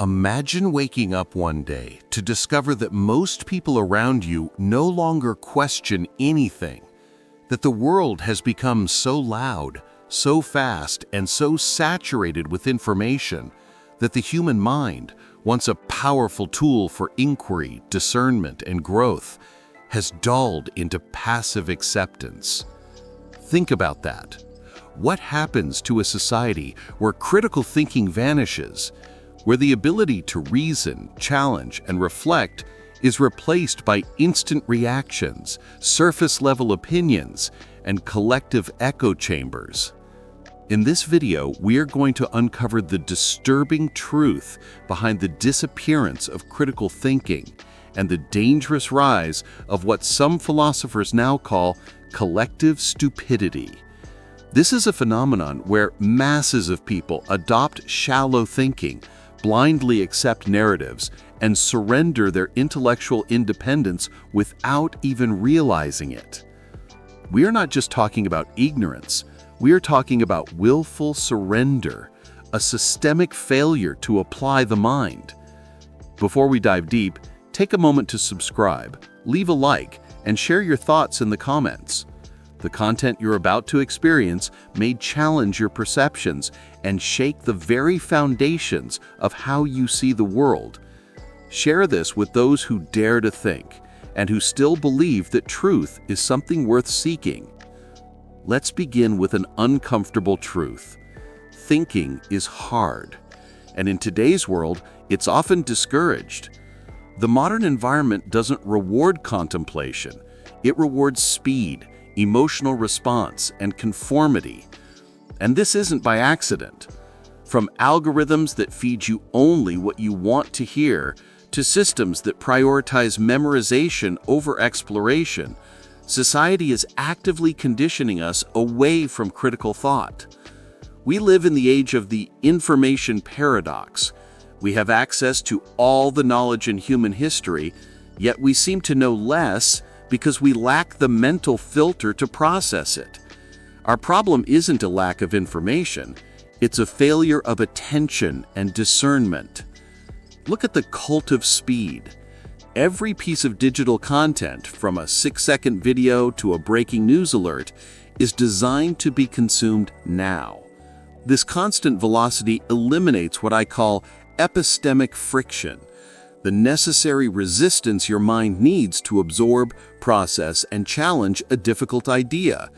Imagine waking up one day to discover that most people around you no longer question anything, that the world has become so loud, so fast, and so saturated with information that the human mind, once a powerful tool for inquiry, discernment, and growth, has dulled into passive acceptance. Think about that. What happens to a society where critical thinking vanishes, where the ability to reason, challenge, and reflect is replaced by instant reactions, surface-level opinions, and collective echo chambers? In this video, we are going to uncover the disturbing truth behind the disappearance of critical thinking and the dangerous rise of what some philosophers now call collective stupidity. This is a phenomenon where masses of people adopt shallow thinking, blindly accept narratives, and surrender their intellectual independence without even realizing it. We are not just talking about ignorance, we are talking about willful surrender, a systemic failure to apply the mind. Before we dive deep, take a moment to subscribe, leave a like, and share your thoughts in the comments. The content you're about to experience may challenge your perceptions and shake the very foundations of how you see the world. Share this with those who dare to think and who still believe that truth is something worth seeking. Let's begin with an uncomfortable truth. Thinking is hard, and in today's world, it's often discouraged. The modern environment doesn't reward contemplation. It rewards speed, emotional response, and conformity. And this isn't by accident. From algorithms that feed you only what you want to hear, to systems that prioritize memorization over exploration, society is actively conditioning us away from critical thought. We live in the age of the information paradox. We have access to all the knowledge in human history, yet we seem to know less because we lack the mental filter to process it. Our problem isn't a lack of information, it's a failure of attention and discernment. Look at the cult of speed. Every piece of digital content, from a 6-second video to a breaking news alert, is designed to be consumed now. This constant velocity eliminates what I call epistemic friction, the necessary resistance your mind needs to absorb, process, and challenge a difficult idea.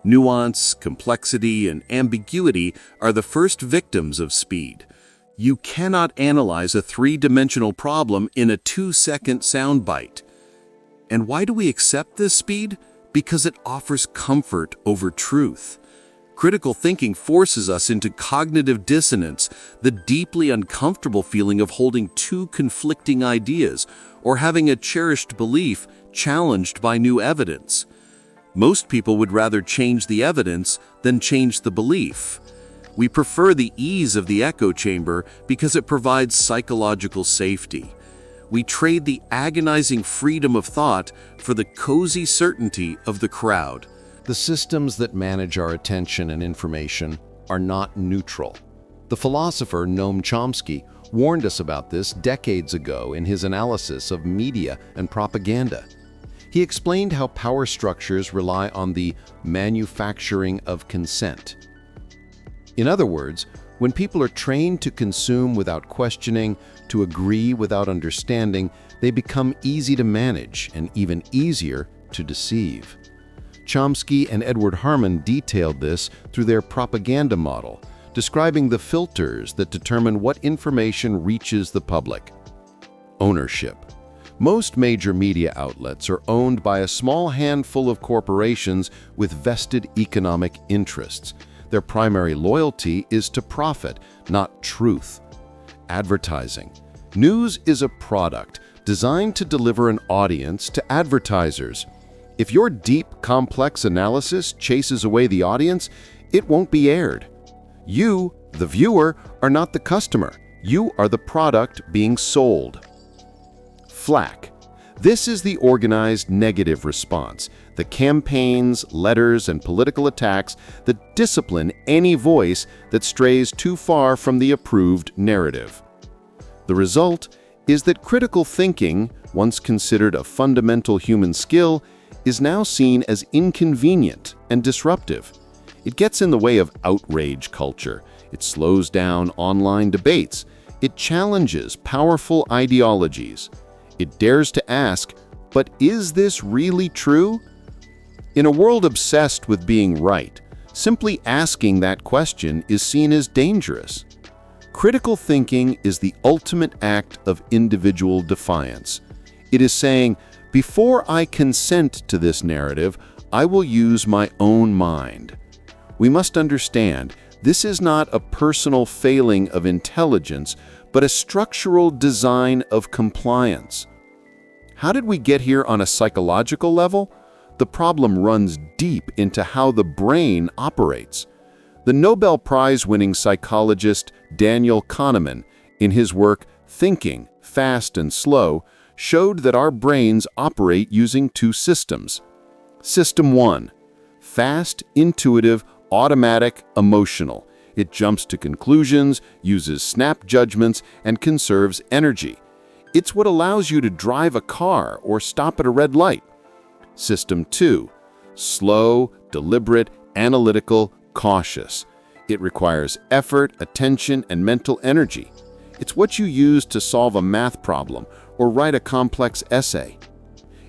Nuance, complexity, and ambiguity are the first victims of speed. You cannot analyze a 3-dimensional problem in a 2-second soundbite. And why do we accept this speed? Because it offers comfort over truth. Critical thinking forces us into cognitive dissonance, the deeply uncomfortable feeling of holding two conflicting ideas or having a cherished belief challenged by new evidence. Most people would rather change the evidence than change the belief. We prefer the ease of the echo chamber because it provides psychological safety. We trade the agonizing freedom of thought for the cozy certainty of the crowd. The systems that manage our attention and information are not neutral. The philosopher Noam Chomsky warned us about this decades ago in his analysis of media and propaganda. He explained how power structures rely on the manufacturing of consent. In other words, when people are trained to consume without questioning, to agree without understanding, they become easy to manage and even easier to deceive. Chomsky and Edward Harmon detailed this through their propaganda model, describing the filters that determine what information reaches the public. Ownership. Most major media outlets are owned by a small handful of corporations with vested economic interests. Their primary loyalty is to profit, not truth. Advertising. News is a product designed to deliver an audience to advertisers. If your deep, complex analysis chases away the audience, it won't be aired. You, the viewer, are not the customer. You are the product being sold. Flack. This is the organized negative response, the campaigns, letters, and political attacks that discipline any voice that strays too far from the approved narrative. The result is that critical thinking, once considered a fundamental human skill, is now seen as inconvenient and disruptive. It gets in the way of outrage culture. It slows down online debates. It challenges powerful ideologies. It dares to ask, but is this really true? In a world obsessed with being right, simply asking that question is seen as dangerous. Critical thinking is the ultimate act of individual defiance. It is saying, before I consent to this narrative, I will use my own mind. We must understand, this is not a personal failing of intelligence, but a structural design of compliance. How did we get here on a psychological level? The problem runs deep into how the brain operates. The Nobel Prize-winning psychologist Daniel Kahneman, in his work Thinking, Fast and Slow, showed that our brains operate using two systems. System 1. Fast, intuitive, automatic, emotional. It jumps to conclusions, uses snap judgments, and conserves energy. It's what allows you to drive a car or stop at a red light. System 2. Slow, deliberate, analytical, cautious. It requires effort, attention, and mental energy. It's what you use to solve a math problem or write a complex essay.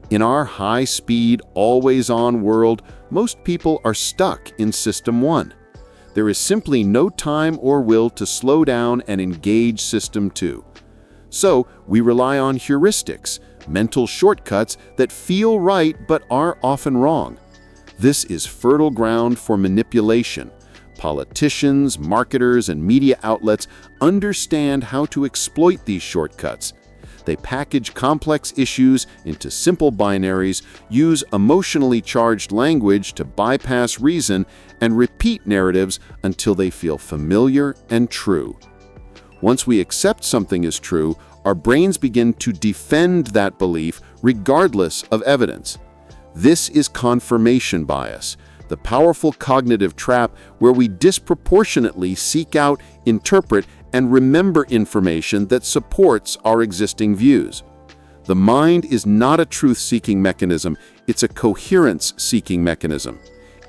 In our high-speed, always-on world, most people are stuck in System 1. There is simply no time or will to slow down and engage System 2. So, we rely on heuristics, mental shortcuts that feel right but are often wrong. This is fertile ground for manipulation. Politicians, marketers, and media outlets understand how to exploit these shortcuts. They package complex issues into simple binaries, use emotionally charged language to bypass reason, and repeat narratives until they feel familiar and true. Once we accept something is true, our brains begin to defend that belief regardless of evidence. This is confirmation bias, the powerful cognitive trap where we disproportionately seek out, interpret, and remember information that supports our existing views. The mind is not a truth-seeking mechanism, it's a coherence-seeking mechanism.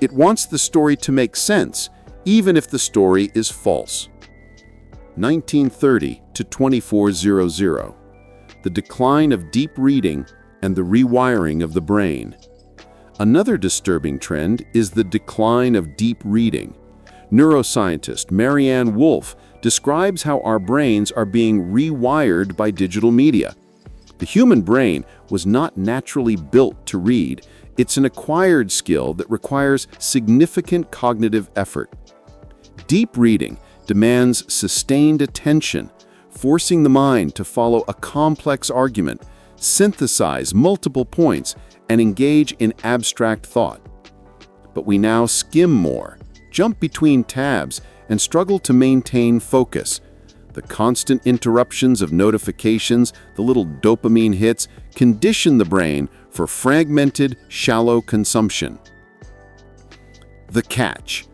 It wants the story to make sense, even if the story is false. 1930 to 2400. The decline of deep reading and the rewiring of the brain. Another disturbing trend is the decline of deep reading. Neuroscientist Marianne Wolf describes how our brains are being rewired by digital media. The human brain was not naturally built to read. It's an acquired skill that requires significant cognitive effort. Deep reading demands sustained attention, forcing the mind to follow a complex argument, synthesize multiple points, and engage in abstract thought. But we now skim more, jump between tabs, and struggle to maintain focus. The constant interruptions of notifications, the little dopamine hits, condition the brain for fragmented, shallow consumption. The catch.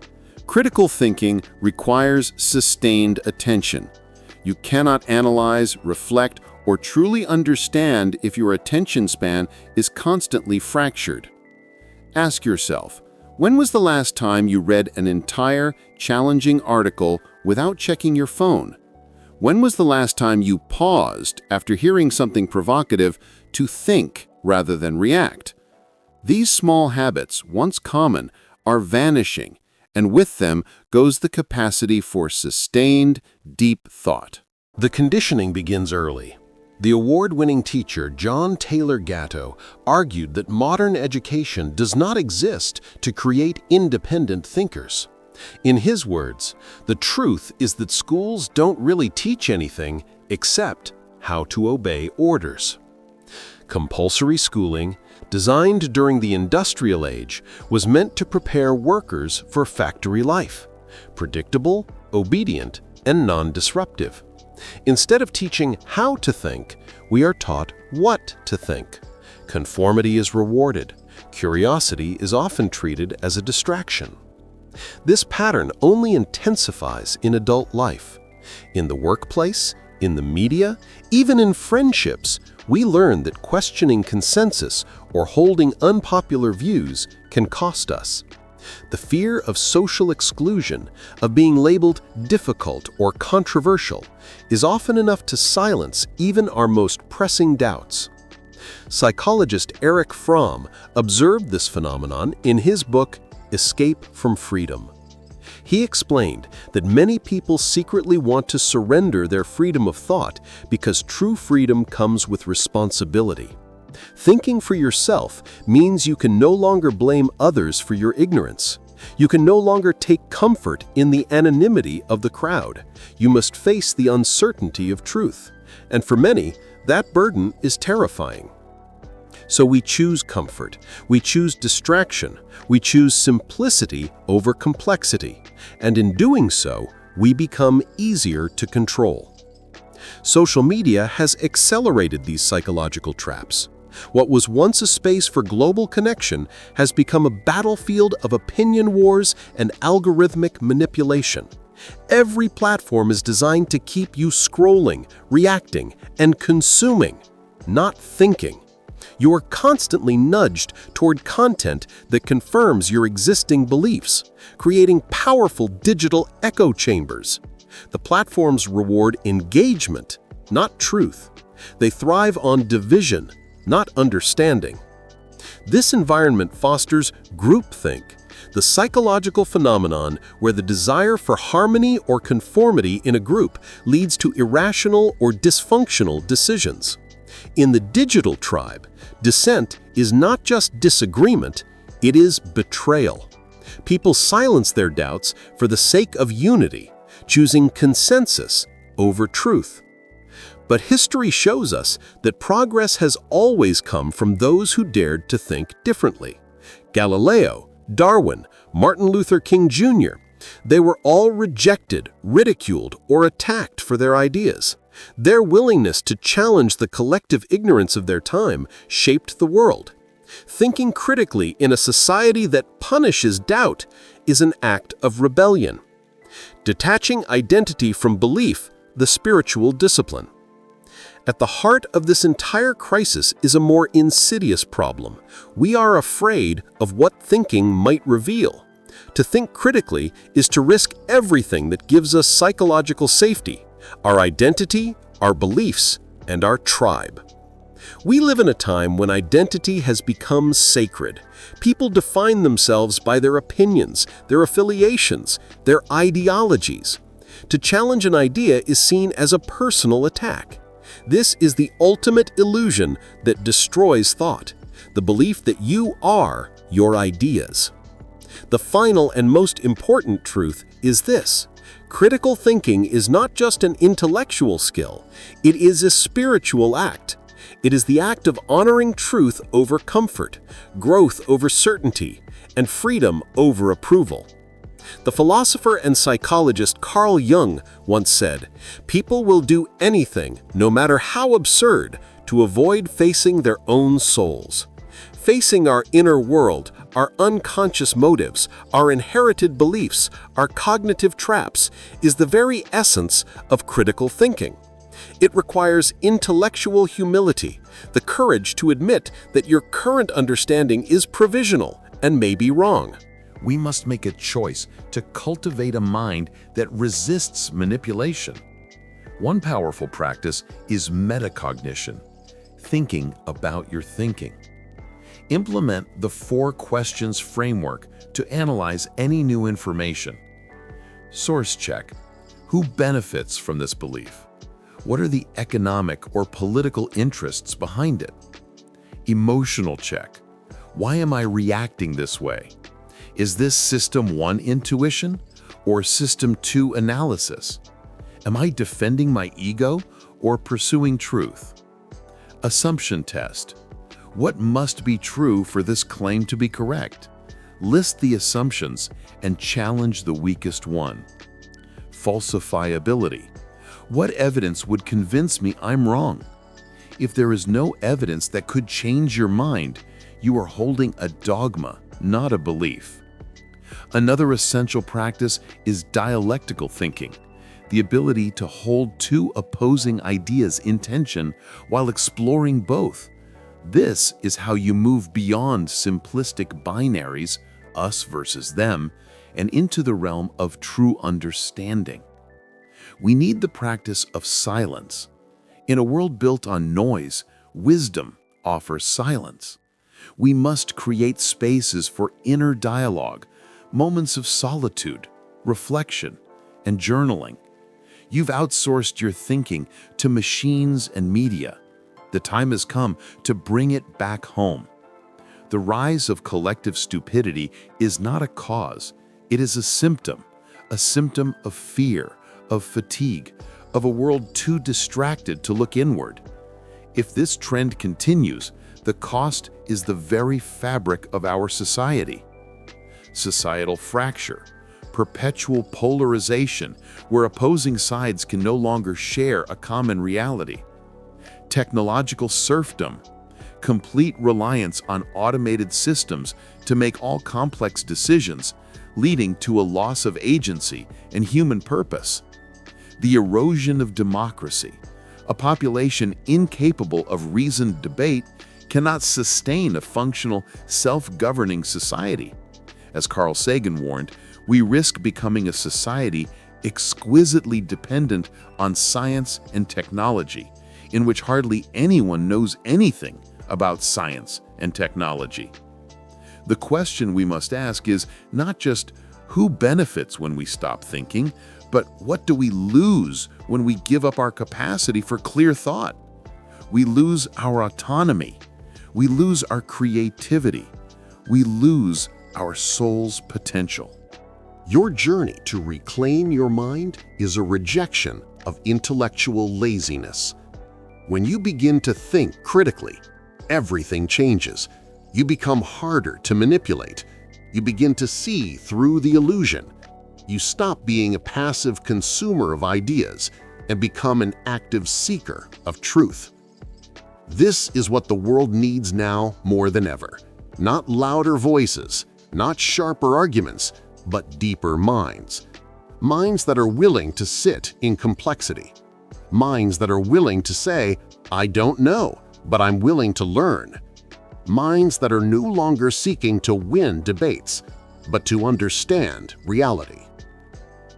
Critical thinking requires sustained attention. You cannot analyze, reflect, or truly understand if your attention span is constantly fractured. Ask yourself, when was the last time you read an entire, challenging article without checking your phone? When was the last time you paused after hearing something provocative to think rather than react? These small habits, once common, are vanishing, and with them goes the capacity for sustained, deep thought. The conditioning begins early. The award-winning teacher John Taylor Gatto argued that modern education does not exist to create independent thinkers. In his words, the truth is that schools don't really teach anything except how to obey orders. Compulsory schooling, designed during the industrial age, was meant to prepare workers for factory life, predictable, obedient, and non-disruptive. Instead of teaching how to think, we are taught what to think. Conformity is rewarded. Curiosity is often treated as a distraction. This pattern only intensifies in adult life. In the workplace, In the media, even in friendships, we learn that questioning consensus or holding unpopular views can cost us. The fear of social exclusion, of being labeled difficult or controversial, is often enough to silence even our most pressing doubts. Psychologist Erich Fromm observed this phenomenon in his book, Escape from Freedom. He explained that many people secretly want to surrender their freedom of thought because true freedom comes with responsibility. Thinking for yourself means you can no longer blame others for your ignorance. You can no longer take comfort in the anonymity of the crowd. You must face the uncertainty of truth. And for many, that burden is terrifying. So we choose comfort, we choose distraction, we choose simplicity over complexity, and in doing so, we become easier to control. Social media has accelerated these psychological traps. What was once a space for global connection has become a battlefield of opinion wars and algorithmic manipulation. Every platform is designed to keep you scrolling, reacting, and consuming, not thinking. You are constantly nudged toward content that confirms your existing beliefs, creating powerful digital echo chambers. The platforms reward engagement, not truth. They thrive on division, not understanding. This environment fosters groupthink, the psychological phenomenon where the desire for harmony or conformity in a group leads to irrational or dysfunctional decisions. In the digital tribe, dissent is not just disagreement, it is betrayal. People silence their doubts for the sake of unity, choosing consensus over truth. But history shows us that progress has always come from those who dared to think differently. Galileo, Darwin, Martin Luther King Jr., they were all rejected, ridiculed, or attacked for their ideas. Their willingness to challenge the collective ignorance of their time shaped the world. Thinking critically in a society that punishes doubt is an act of rebellion. Detaching identity from belief, the spiritual discipline. At the heart of this entire crisis is a more insidious problem. We are afraid of what thinking might reveal. To think critically is to risk everything that gives us psychological safety: our identity, our beliefs, and our tribe. We live in a time when identity has become sacred. People define themselves by their opinions, their affiliations, their ideologies. To challenge an idea is seen as a personal attack. This is the ultimate illusion that destroys thought, the belief that you are your ideas. The final and most important truth is this: critical thinking is not just an intellectual skill, it is a spiritual act. It is the act of honoring truth over comfort, growth over certainty, and freedom over approval. The philosopher and psychologist Carl Jung once said, "People will do anything, no matter how absurd, to avoid facing their own souls." Facing our inner world, our unconscious motives, our inherited beliefs, our cognitive traps, is the very essence of critical thinking. It requires intellectual humility, the courage to admit that your current understanding is provisional and may be wrong. We must make a choice to cultivate a mind that resists manipulation. One powerful practice is metacognition, thinking about your thinking. Implement the 4 questions framework to analyze any new information. Source check. Who benefits from this belief? What are the economic or political interests behind it? Emotional check. Why am I reacting this way? Is this system 1 intuition or system 2 analysis? Am I defending my ego or pursuing truth? Assumption test. What must be true for this claim to be correct? List the assumptions and challenge the weakest one. Falsifiability. What evidence would convince me I'm wrong? If there is no evidence that could change your mind, you are holding a dogma, not a belief. Another essential practice is dialectical thinking. the ability to hold two opposing ideas in tension while exploring both. This is how you move beyond simplistic binaries, us versus them, and into the realm of true understanding. We need the practice of silence. In a world built on noise, wisdom offers silence. We must create spaces for inner dialogue, moments of solitude, reflection, and journaling. You've outsourced your thinking to machines and media. The time has come to bring it back home. The rise of collective stupidity is not a cause. It is a symptom of fear, of fatigue, of a world too distracted to look inward. If this trend continues, the cost is the very fabric of our society. Societal fracture, perpetual polarization, where opposing sides can no longer share a common reality. Technological serfdom, complete reliance on automated systems to make all complex decisions, leading to a loss of agency and human purpose. The erosion of democracy, a population incapable of reasoned debate, cannot sustain a functional, self-governing society. As Carl Sagan warned, we risk becoming a society exquisitely dependent on science and technology, in which hardly anyone knows anything about science and technology. The question we must ask is not just who benefits when we stop thinking, but what do we lose when we give up our capacity for clear thought? We lose our autonomy. We lose our creativity. We lose our soul's potential. Your journey to reclaim your mind is a rejection of intellectual laziness. When you begin to think critically, everything changes. You become harder to manipulate. You begin to see through the illusion. You stop being a passive consumer of ideas and become an active seeker of truth. This is what the world needs now more than ever. Not louder voices, not sharper arguments, but deeper minds. Minds that are willing to sit in complexity. Minds that are willing to say, I don't know, but I'm willing to learn. Minds that are no longer seeking to win debates, but to understand reality.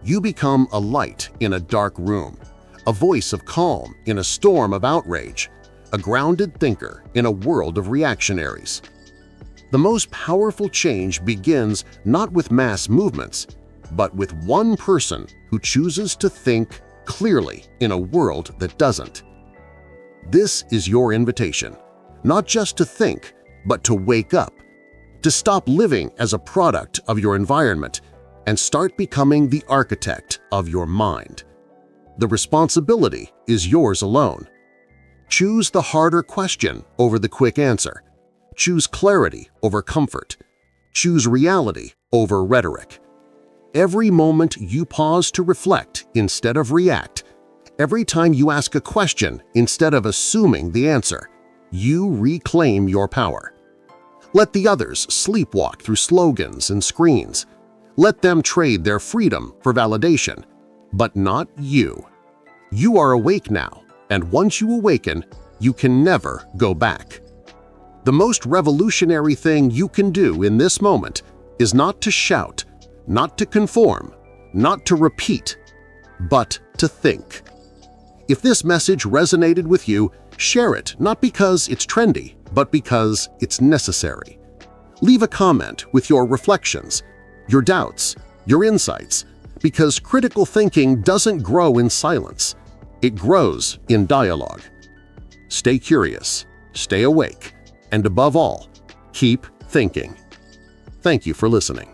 You become a light in a dark room, a voice of calm in a storm of outrage, a grounded thinker in a world of reactionaries. The most powerful change begins not with mass movements, but with one person who chooses to think clearly in a world that doesn't. This is your invitation, not just to think, but to wake up, to stop living as a product of your environment and start becoming the architect of your mind. The responsibility is yours alone. Choose the harder question over the quick answer. Choose clarity over comfort. Choose reality over rhetoric. Every moment you pause to reflect instead of react, every time you ask a question instead of assuming the answer, you reclaim your power. Let the others sleepwalk through slogans and screens. Let them trade their freedom for validation, but not you. You are awake now, and once you awaken, you can never go back. The most revolutionary thing you can do in this moment is not to shout, not to conform, not to repeat, but to think. If this message resonated with you, share it not because it's trendy, but because it's necessary. Leave a comment with your reflections, your doubts, your insights, because critical thinking doesn't grow in silence. It grows in dialogue. Stay curious, stay awake, and above all, keep thinking. Thank you for listening.